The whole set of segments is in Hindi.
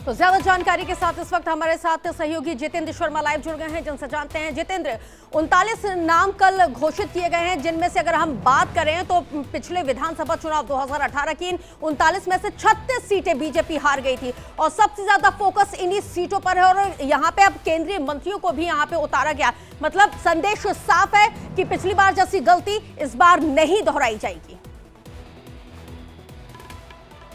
तो ज्यादा जानकारी के साथ इस वक्त हमारे साथ सहयोगी जितेंद्र शर्मा लाइव जुड़ गए हैं, जिनसे जानते हैं। जितेंद्र, 39 नाम कल घोषित किए गए हैं, जिनमें से अगर हम बात करें तो पिछले विधानसभा चुनाव 2018 की 39 में से 36 सीटें बीजेपी हार गई थी और सबसे ज्यादा फोकस इन्हीं सीटों पर है और यहाँ पे अब केंद्रीय मंत्रियों को भी यहाँ पे उतारा गया। मतलब संदेश साफ है कि पिछली बार जैसी गलती इस बार नहीं दोहराई जाएगी।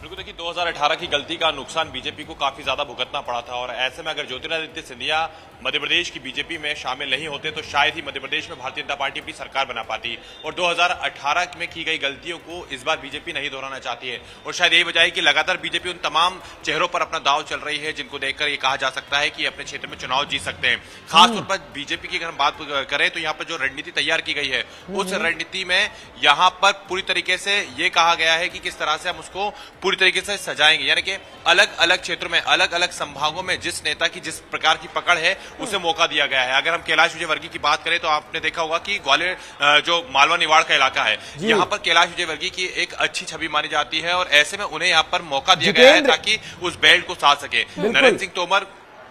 बिल्कुल, देखिए 2018 की गलती का नुकसान बीजेपी को काफी ज्यादा भुगतना पड़ा था और ऐसे में अगर ज्योतिरादित्य सिंधिया मध्य प्रदेश की बीजेपी में शामिल नहीं होते तो शायद ही मध्य प्रदेश में भारतीय जनता पार्टी अपनी सरकार बना पाती। और 2018 में की गई गलतियों को इस बार बीजेपी नहीं दोहराना चाहती है और शायद यही वजह है कि लगातार बीजेपी उन तमाम चेहरों पर अपना दांव चल रही है जिनको देखकर ये कहा जा सकता है कि अपने क्षेत्र में चुनाव जीत सकते हैं। खासतौर पर बीजेपी की अगर हम बात करें तो यहाँ पर जो रणनीति तैयार की गई है उस रणनीति में यहाँ पर पूरी तरीके से ये कहा गया है कि किस तरह से हम उसको पूरी तरीके से सजाएंगे, यानी कि अलग अलग क्षेत्रों में अलग अलग संभागों में जिस नेता की जिस प्रकार की पकड़ है उसे मौका दिया गया है। अगर हम कैलाश विजयवर्गीय की बात करें तो आपने देखा होगा कि ग्वालियर जो मालवा निवाड़ का इलाका है यहाँ पर कैलाश विजयवर्गीय की एक अच्छी छवि मानी जाती है और ऐसे में उन्हें यहाँ पर मौका दिया गया है ताकि उस बेल्ट को साध सके। नरेंद्र सिंह तोमर।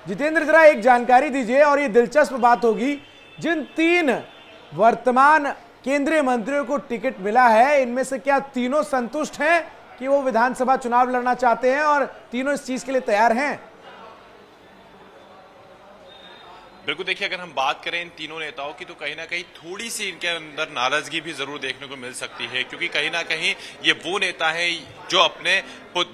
जितेंद्र, जरा एक जानकारी दीजिए और ये दिलचस्प बात होगी, जिन 3 वर्तमान केंद्रीय मंत्रियों को टिकट मिला है इनमें से क्या तीनों संतुष्ट हैं कि वो विधानसभा चुनाव लड़ना चाहते हैं और तीनों इस चीज के लिए तैयार हैं? बिल्कुल, देखिए अगर हम बात करें इन तीनों नेताओं की तो कहीं ना कहीं थोड़ी सी इनके अंदर नाराजगी भी जरूर देखने को मिल सकती है, क्योंकि कहीं ना कहीं ये वो नेता है जो अपने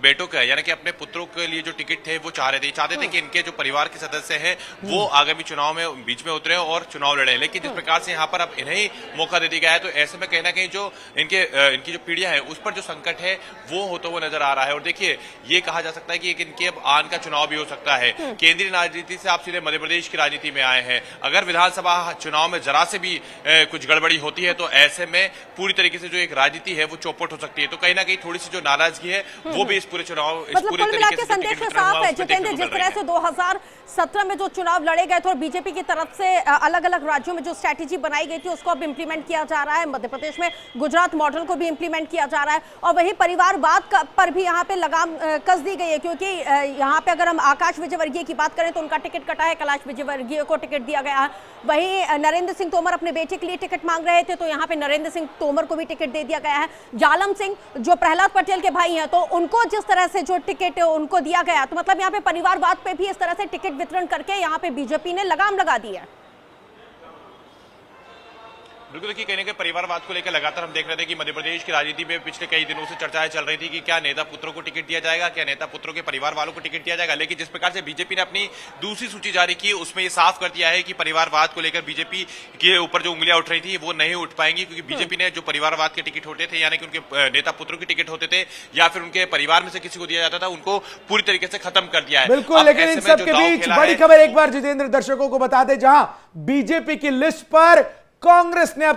बेटों का यानी कि अपने पुत्रों के लिए जो टिकट थे वो चाहते थे कि इनके जो परिवार के सदस्य हैं वो आगामी चुनाव में बीच में उतरे और चुनाव लड़े, लेकिन जिस प्रकार से यहाँ पर अब इन्हें मौका दे दिया गया है तो ऐसे में कहीं ना कहीं जो इनकी जो पीढ़ियां है उस पर जो संकट है वो होता हुआ नजर आ रहा है। और देखिए ये कहा जा सकता है कि इनके अब आन का चुनाव भी हो सकता है। केंद्रीय राजनीति से आप सीधे मध्य प्रदेश की राजनीति में आए हैं, अगर विधानसभा चुनाव में जरा से भी कुछ गड़बड़ी होती है तो ऐसे में पूरी तरीके से जो एक राजनीति है वो चौपट हो सकती है। तो कहीं ना कहीं थोड़ी सी जो नाराजगी है वो भी इस पूरे चुनाव मतलब कुल मिला के संदेश साफ है। जितेंद्र, जिस तरह से 2017 में जो चुनाव लड़े गए थे और बीजेपी की तरफ से अलग अलग राज्यों में जो स्ट्रैटेजी बनाई गई थी उसको अब इंप्लीमेंट किया जा रहा है। मध्य प्रदेश में गुजरात मॉडल को भी इंप्लीमेंट किया जा रहा है और वही परिवारवाद पर भी यहाँ पे लगाम कस दी गई है, क्योंकि यहाँ पे अगर हम आकाश विजयवर्गीय की बात करें तो उनका टिकट कटा है, कैलाश विजयवर्गीय को टिकट दिया गया है। वही नरेंद्र सिंह तोमर अपने बेटे के लिए टिकट मांग रहे थे तो यहाँ पे नरेंद्र सिंह तोमर को भी टिकट दे दिया गया है। जालम सिंह जो प्रहलाद पटेल के भाई हैं तो उनको जिस तरह से जो टिकट उनको दिया गया, तो मतलब यहाँ पे परिवारवाद पे भी इस तरह से टिकट वितरण करके यहाँ पे बीजेपी ने लगाम लगा दी है। बिल्कुल, देखिए कहीं ना परिवारवाद को लेकर लगातार हम देख रहे थे कि मध्य प्रदेश की राजनीति में पिछले कई दिनों से चर्चाएं चल रही थी कि क्या नेता पुत्रों को टिकट दिया जाएगा, क्या नेता पुत्रों के परिवार वालों को टिकट दिया जाएगा। लेकिन जिस प्रकार से बीजेपी ने अपनी दूसरी सूची जारी की उसमें ये साफ कर दिया है कि परिवारवाद को लेकर बीजेपी के ऊपर जो उंगलियां उठ रही थी वो नहीं उठ पाएंगी, क्योंकि बीजेपी ने जो परिवारवाद के टिकट होते थे यानी कि उनके नेता पुत्रों के टिकट होते थे या फिर उनके परिवार में से किसी को दिया जाता था उनको पूरी तरीके से खत्म कर दिया है। बिल्कुल, लेकिन इन सबके बीच बड़ी खबर एक बार जितेंद्र दर्शकों को बता दें, जहां बीजेपी की लिस्ट पर कांग्रेस ने अब